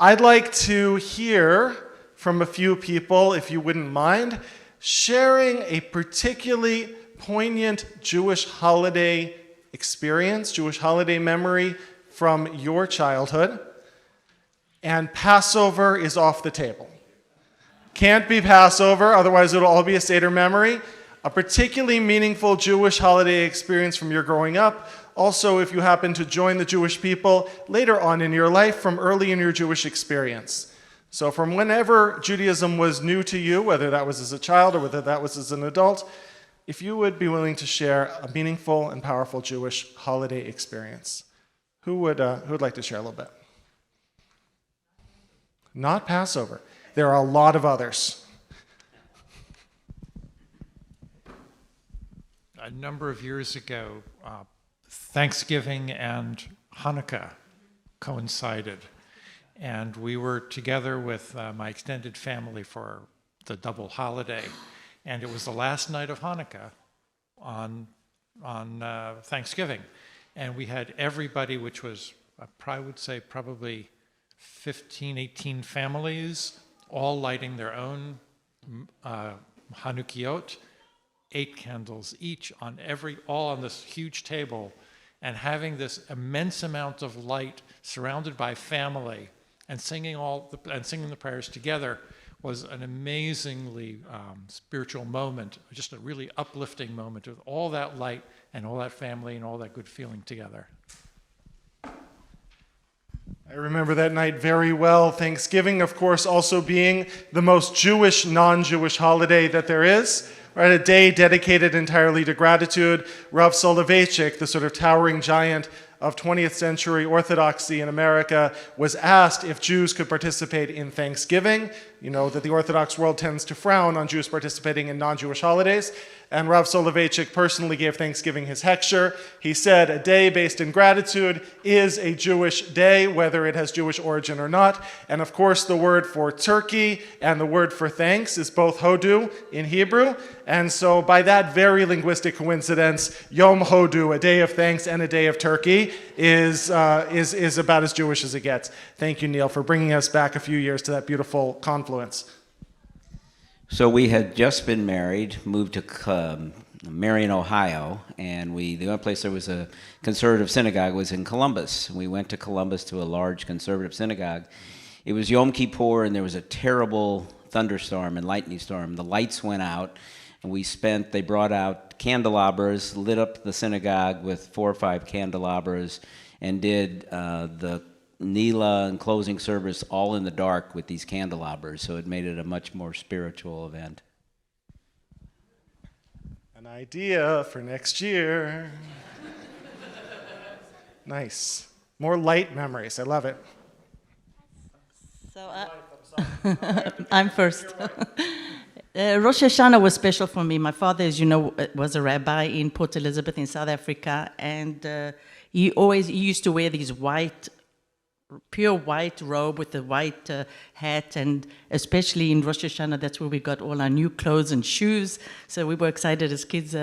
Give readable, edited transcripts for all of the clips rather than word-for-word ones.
I'd like to hear from a few people, if you wouldn't mind, sharing a particularly poignant Jewish holiday experience, Jewish holiday memory from your childhood. And Passover is off the table. Can't be Passover, otherwise it'll all be a Seder memory. A particularly meaningful Jewish holiday experience from your growing up. Also, if you happen to join the Jewish people later on in your life from early in your Jewish experience. So from whenever Judaism was new to you, whether that was as a child or whether that was as an adult, if you would be willing to share a meaningful and powerful Jewish holiday experience. Who would like to share a little bit? Not Passover. There are a lot of others. A number of years ago, Thanksgiving and Hanukkah coincided, and we were together with my extended family for the double holiday, and it was the last night of Hanukkah on Thanksgiving, and we had everybody, which was, I would say, probably 15, 18 families, all lighting their own Hanukkot, 8 candles each all on this huge table, and having this immense amount of light surrounded by family and singing the prayers together was an amazingly spiritual moment, just a really uplifting moment with all that light and all that family and all that good feeling together. I remember that night very well. Thanksgiving, of course, also being the most Jewish, non-Jewish holiday that there is. Right, a day dedicated entirely to gratitude. Rav Soloveitchik, the sort of towering giant of 20th century Orthodoxy in America, was asked if Jews could participate in Thanksgiving. You know that the Orthodox world tends to frown on Jews participating in non-Jewish holidays. And Rav Soloveitchik personally gave Thanksgiving his hechsher. He said, a day based in gratitude is a Jewish day, whether it has Jewish origin or not. And of course, the word for turkey and the word for thanks is both hodu in Hebrew. And so by that very linguistic coincidence, Yom Hodu, a day of thanks and a day of turkey, is about as Jewish as it gets. Thank you, Neil, for bringing us back a few years to that beautiful confluence. So we had just been married, moved to Marion, Ohio, and the only place there was a conservative synagogue was in Columbus. We went to Columbus to a large conservative synagogue. It was Yom Kippur, and there was a terrible thunderstorm and lightning storm. The lights went out, and they brought out candelabras, lit up the synagogue with 4 or 5 candelabras, and did the Nila and closing service all in the dark with these candelabras, so it made it a much more spiritual event. An idea for next year. Nice. More light memories. I love it. So I'm first. Rosh Hashanah was special for me. My father, as you know, was a rabbi in Port Elizabeth in South Africa, and he used to wear these pure white robe with the white hat, and especially in Rosh Hashanah, that's where we got all our new clothes and shoes. So we were excited as kids.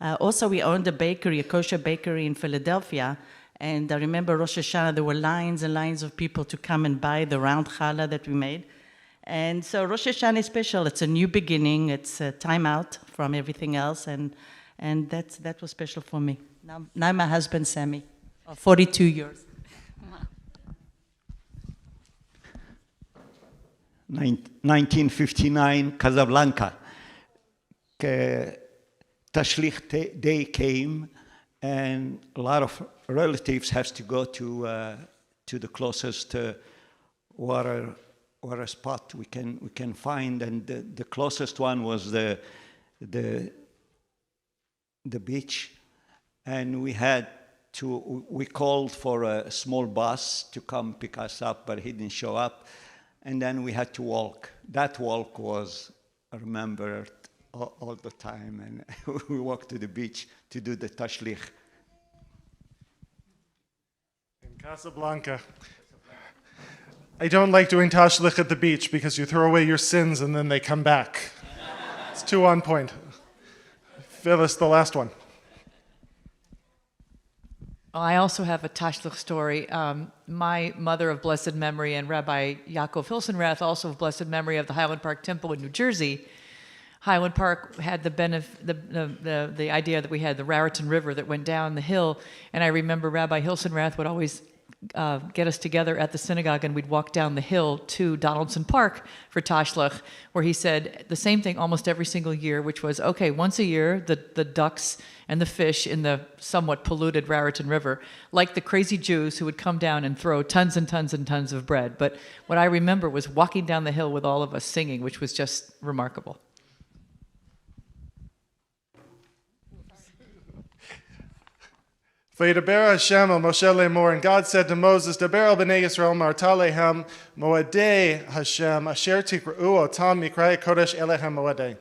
Also, we owned a kosher bakery in Philadelphia. And I remember Rosh Hashanah, there were lines and lines of people to come and buy the round challah that we made. And so Rosh Hashanah is special. It's a new beginning. It's a time out from everything else. And that was special for me. Now my husband, Sammy, of 42 years. 1959, Casablanca. Tashlich Day came, and a lot of relatives has to go to the closest water spot we can find, and the closest one was the beach, and we called for a small bus to come pick us up, but he didn't show up. And then we had to walk. That walk was remembered all the time. And we walked to the beach to do the tashlich. In Casablanca. I don't like doing tashlich at the beach because you throw away your sins and then they come back. It's too on point. Phyllis, the last one. I also have a Tashlich story. My mother of blessed memory and Rabbi Yaakov Hilsenrath, also of blessed memory of the Highland Park Temple in New Jersey. Highland Park had the idea that we had the Raritan River that went down the hill, and I remember Rabbi Hilsenrath would always get us together at the synagogue, and we'd walk down the hill to Donaldson Park for Tashlach, where he said the same thing almost every single year, which was, okay, once a year, the ducks and the fish in the somewhat polluted Raritan River, like the crazy Jews who would come down and throw tons and tons and tons of bread. But what I remember was walking down the hill with all of us singing, which was just remarkable. Vaydaber Hashem el Moshe lemor, and God said to Moses, Daber el bnei Yisrael marta lehem moadei Hashem asher tikra'u otam mikra'e kodesh elechem moadei.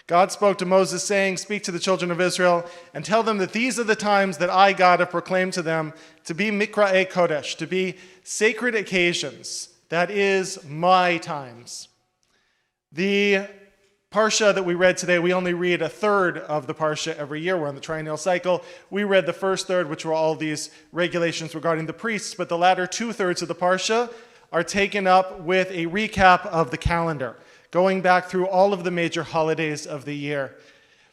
God spoke to Moses, saying, speak to the children of Israel and tell them that these are the times that I, God, have proclaimed to them to be mikra'e kodesh, to be sacred occasions. That is my times. The Parsha that we read today, we only read a third of the Parsha every year. We're on the triennial cycle. We read the first third, which were all these regulations regarding the priests, but the latter two-thirds of the Parsha are taken up with a recap of the calendar, going back through all of the major holidays of the year.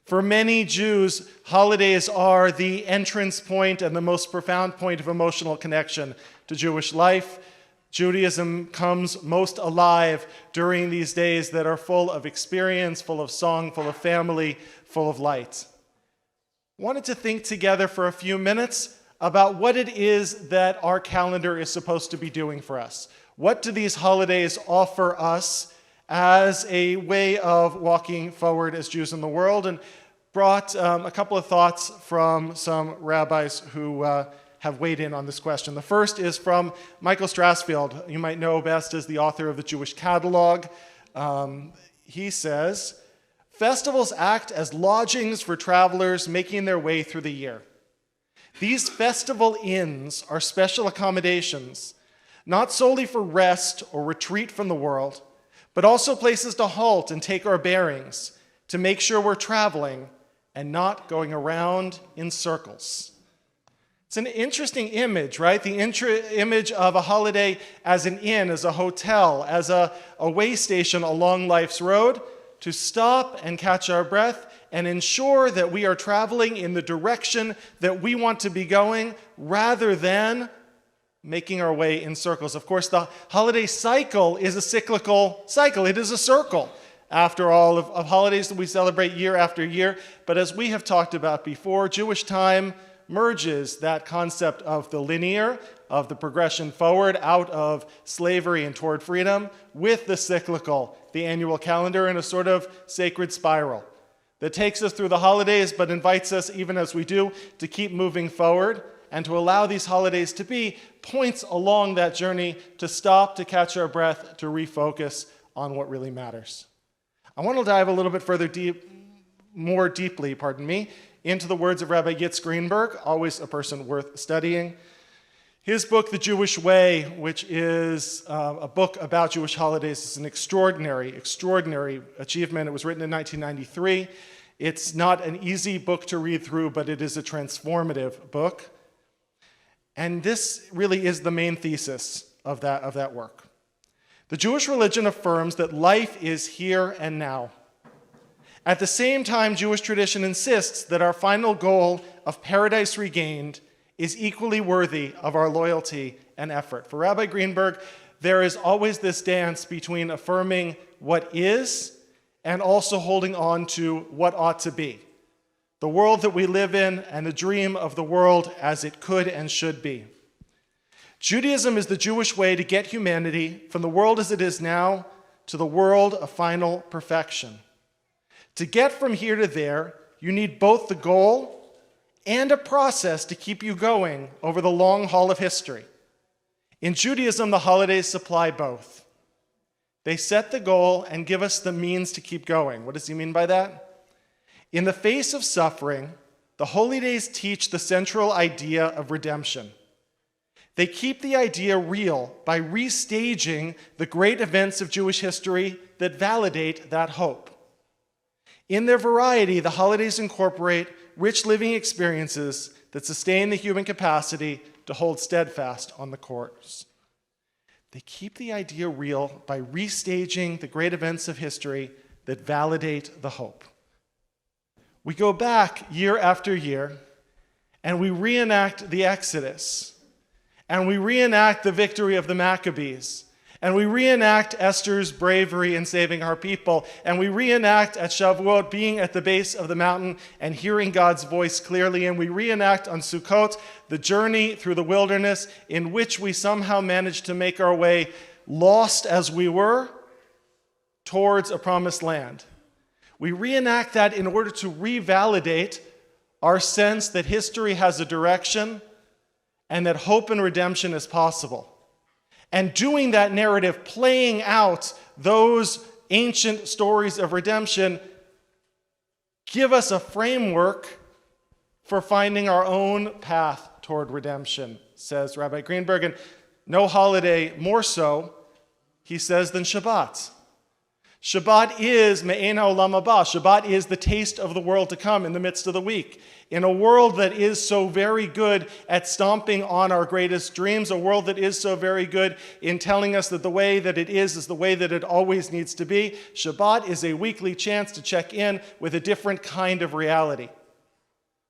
For many Jews, holidays are the entrance point and the most profound point of emotional connection to Jewish life. Judaism comes most alive during these days that are full of experience, full of song, full of family, full of light. Wanted to think together for a few minutes about what it is that our calendar is supposed to be doing for us. What do these holidays offer us as a way of walking forward as Jews in the world? And brought a couple of thoughts from some rabbis who have weighed in on this question. The first is from Michael Strassfield. You might know best as the author of the Jewish Catalog. He says, festivals act as lodgings for travelers making their way through the year. These festival inns are special accommodations, not solely for rest or retreat from the world, but also places to halt and take our bearings, to make sure we're traveling and not going around in circles. It's an interesting image, right? The image of a holiday as an inn, as a hotel, as a way station along life's road, to stop and catch our breath and ensure that we are traveling in the direction that we want to be going, rather than making our way in circles. Of course, the holiday cycle is a cyclical cycle. It is a circle, after all, of holidays that we celebrate year after year. But as we have talked about before, Jewish time merges that concept of the linear, of the progression forward out of slavery and toward freedom, with the cyclical, the annual calendar, in a sort of sacred spiral that takes us through the holidays but invites us, even as we do, to keep moving forward and to allow these holidays to be points along that journey to stop, to catch our breath, to refocus on what really matters. I want to dive a little bit further more deeply, into the words of Rabbi Yitz Greenberg, always a person worth studying. His book, The Jewish Way, which is a book about Jewish holidays, is an extraordinary achievement. It was written in 1993. It's not an easy book to read through, but it is a transformative book. And this really is the main thesis of that work. The Jewish religion affirms that life is here and now. At the same time, Jewish tradition insists that our final goal of paradise regained is equally worthy of our loyalty and effort. For Rabbi Greenberg, there is always this dance between affirming what is and also holding on to what ought to be. The world that we live in and the dream of the world as it could and should be. Judaism is the Jewish way to get humanity from the world as it is now to the world of final perfection. To get from here to there, you need both the goal and a process to keep you going over the long haul of history. In Judaism, the holidays supply both. They set the goal and give us the means to keep going. What does he mean by that? In the face of suffering, the holy days teach the central idea of redemption. They keep the idea real by restaging the great events of Jewish history that validate that hope. In their variety, the holidays incorporate rich living experiences that sustain the human capacity to hold steadfast on the course. They keep the idea real by restaging the great events of history that validate the hope. We go back year after year, and we reenact the Exodus, and we reenact the victory of the Maccabees, and we reenact Esther's bravery in saving our people, and we reenact at Shavuot being at the base of the mountain and hearing God's voice clearly, and we reenact on Sukkot the journey through the wilderness in which we somehow managed to make our way, lost as we were, towards a promised land. We reenact that in order to revalidate our sense that history has a direction and that hope and redemption is possible. And doing that narrative, playing out those ancient stories of redemption, give us a framework for finding our own path toward redemption, says Rabbi Greenberg. And no holiday more so, he says, than Shabbat. Shabbat is me'en ha'olam haba. Shabbat is the taste of the world to come in the midst of the week. In a world that is so very good at stomping on our greatest dreams, a world that is so very good in telling us that the way that it is the way that it always needs to be, Shabbat is a weekly chance to check in with a different kind of reality.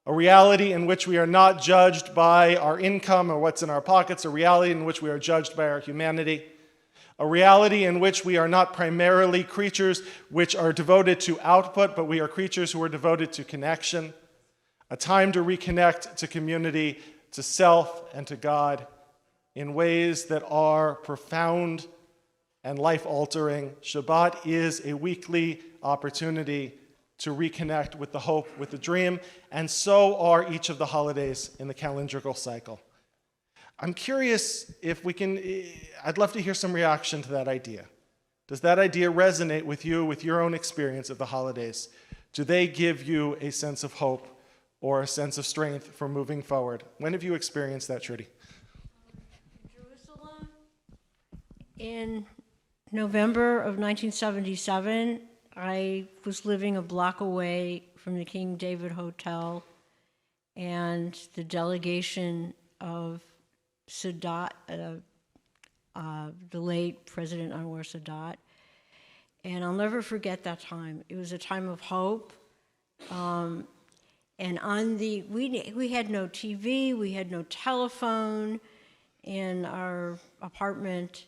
A reality in which we are not judged by our income or what's in our pockets, a reality in which we are judged by our humanity. A reality in which we are not primarily creatures which are devoted to output, but we are creatures who are devoted to connection. A time to reconnect to community, to self, and to God in ways that are profound and life-altering. Shabbat is a weekly opportunity to reconnect with the hope, with the dream, and so are each of the holidays in the calendrical cycle. I'm curious if we can, I'd love to hear some reaction to that idea. Does that idea resonate with you, with your own experience of the holidays? Do they give you a sense of hope or a sense of strength for moving forward? When have you experienced that, Trudy? Jerusalem, in November of 1977, I was living a block away from the King David Hotel, and the delegation of Sadat, the late President Anwar Sadat, and I'll never forget that time. It was a time of hope, and we had no TV, we had no telephone in our apartment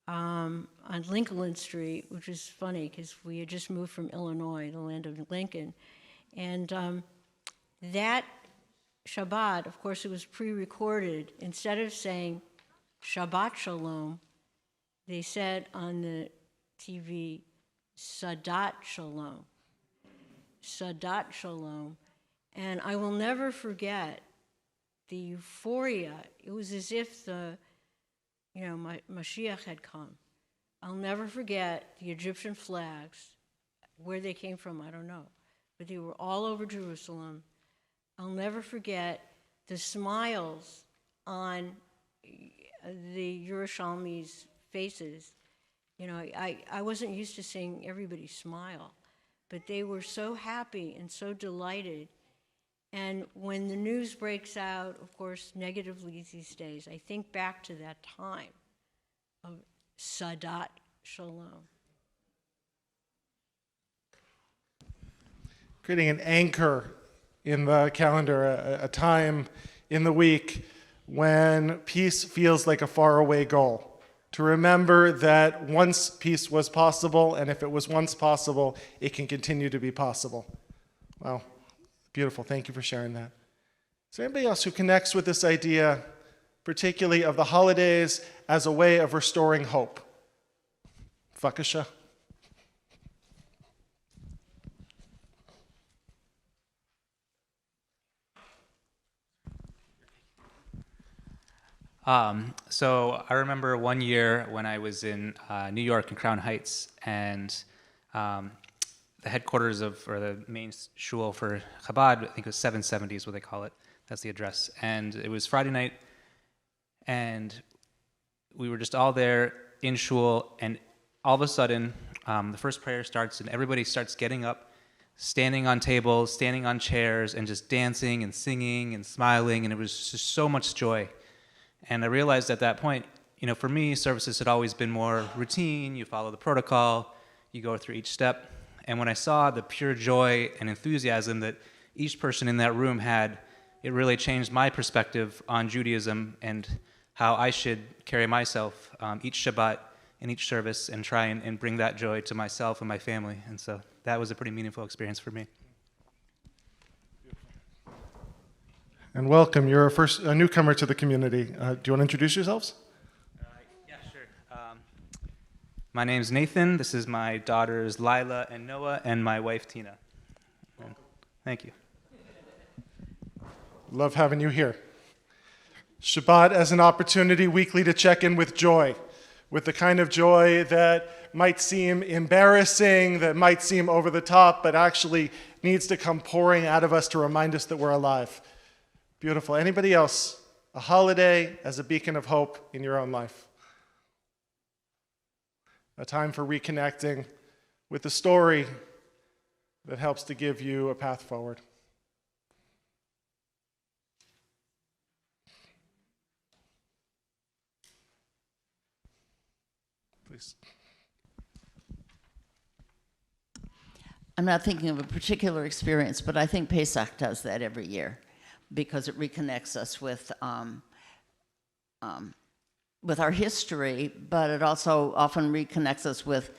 on Lincoln Street, which is funny because we had just moved from Illinois, the land of Lincoln, and that Shabbat, of course, it was pre-recorded. Instead of saying Shabbat Shalom, they said on the TV, Sadat Shalom. Sadat Shalom. And I will never forget the euphoria. It was as if Mashiach had come. I'll never forget the Egyptian flags. Where they came from, I don't know. But they were all over Jerusalem. I'll never forget the smiles on the Yerushalmi's faces. You know, I wasn't used to seeing everybody smile, but they were so happy and so delighted. And when the news breaks out, of course, negatively these days, I think back to that time of Sadat Shalom. Creating an anchor in the calendar, a time in the week when peace feels like a faraway goal. To remember that once peace was possible, and if it was once possible, it can continue to be possible. Wow, beautiful. Thank you for sharing that. Is there anybody else who connects with this idea, particularly of the holidays as a way of restoring hope? Fakasha. So I remember one year when I was in New York in Crown Heights, and the headquarters or the main shul for Chabad, I think it was 770 is what they call it. That's the address. And it was Friday night, and we were just all there in shul, and all of a sudden, the first prayer starts, and everybody starts getting up. standing on tables, standing on chairs, and just dancing and singing and smiling, and it was just so much joy. And I realized at that point, for me, services had always been more routine. You follow the protocol, you go through each step. And when I saw the pure joy and enthusiasm that each person in that room had, it really changed my perspective on Judaism and how I should carry myself each Shabbat in each service and try and bring that joy to myself and my family. And so that was a pretty meaningful experience for me. And welcome. You're a newcomer to the community. Do you want to introduce yourselves? Yeah, sure. My name's Nathan. This is my daughters Lila and Noah, and my wife Tina. Thank you. Love having you here. Shabbat as an opportunity weekly to check in with joy, with the kind of joy that might seem embarrassing, that might seem over the top, but actually needs to come pouring out of us to remind us that we're alive. Beautiful. Anybody else? A holiday as a beacon of hope in your own life. A time for reconnecting with the story that helps to give you a path forward. Please. I'm not thinking of a particular experience, but I think Pesach does that every year because it reconnects us with our history, but it also often reconnects us with,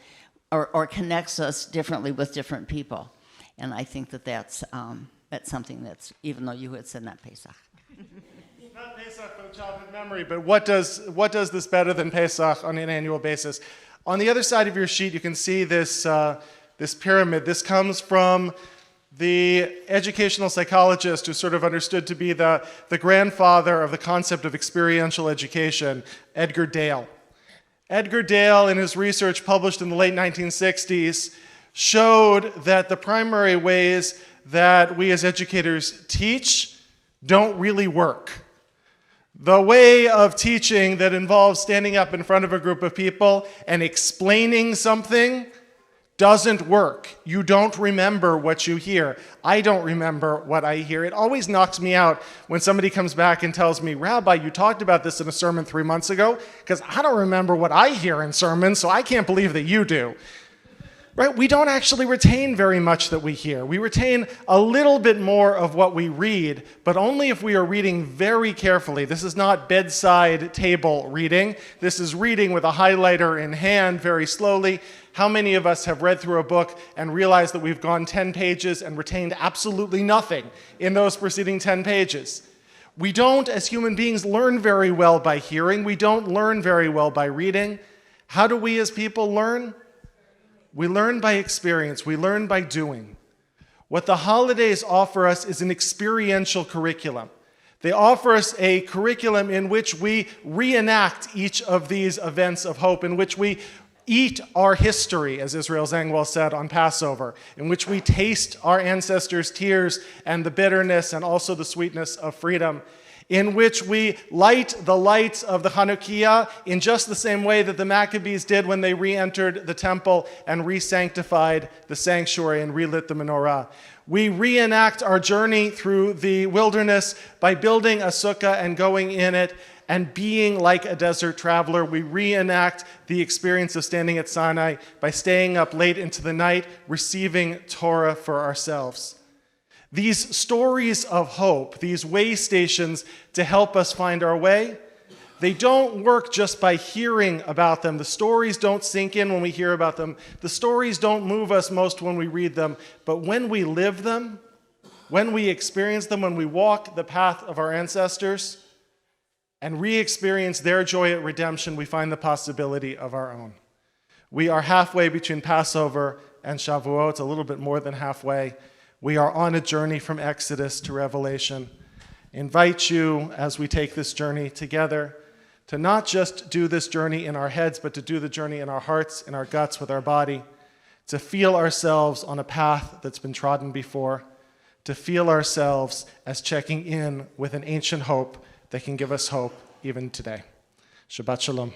or connects us differently with different people. And I think that's something that's, even though you had said not Pesach. Not Pesach for the childhood memory, but what does this better than Pesach on an annual basis? On the other side of your sheet, you can see this pyramid. This comes from the educational psychologist who sort of understood to be the grandfather of the concept of experiential education, Edgar Dale. Edgar Dale, in his research published in the late 1960s, showed that the primary ways that we as educators teach don't really work. The way of teaching that involves standing up in front of a group of people and explaining something doesn't work. You don't remember what you hear. I don't remember what I hear. It always knocks me out when somebody comes back and tells me, Rabbi, you talked about this in a sermon 3 months ago, because I don't remember what I hear in sermons, so I can't believe that you do. Right? We don't actually retain very much that we hear. We retain a little bit more of what we read, but only if we are reading very carefully. This is not bedside table reading. This is reading with a highlighter in hand very slowly. How many of us have read through a book and realized that we've gone 10 pages and retained absolutely nothing in those preceding 10 pages? We don't, as human beings, learn very well by hearing. We don't learn very well by reading. How do we as people learn? We learn by experience. We learn by doing. What the holidays offer us is an experiential curriculum. They offer us a curriculum in which we reenact each of these events of hope, in which we eat our history, as Israel Zangwill said on Passover, in which we taste our ancestors' tears and the bitterness and also the sweetness of freedom, in which we light the lights of the Hanukkah in just the same way that the Maccabees did when they re-entered the temple and re-sanctified the sanctuary and relit the menorah. We reenact our journey through the wilderness by building a sukkah and going in it and being like a desert traveler. We reenact the experience of standing at Sinai by staying up late into the night, receiving Torah for ourselves. These stories of hope, these way stations to help us find our way, they don't work just by hearing about them. The stories don't sink in when we hear about them. The stories don't move us most when we read them. But when we live them, when we experience them, when we walk the path of our ancestors and re-experience their joy at redemption, we find the possibility of our own. We are halfway between Passover and Shavuot, a little bit more than halfway. We are on a journey from Exodus to Revelation. I invite you, as we take this journey together, to not just do this journey in our heads, but to do the journey in our hearts, in our guts, with our body, to feel ourselves on a path that's been trodden before, to feel ourselves as checking in with an ancient hope that can give us hope even today. Shabbat Shalom.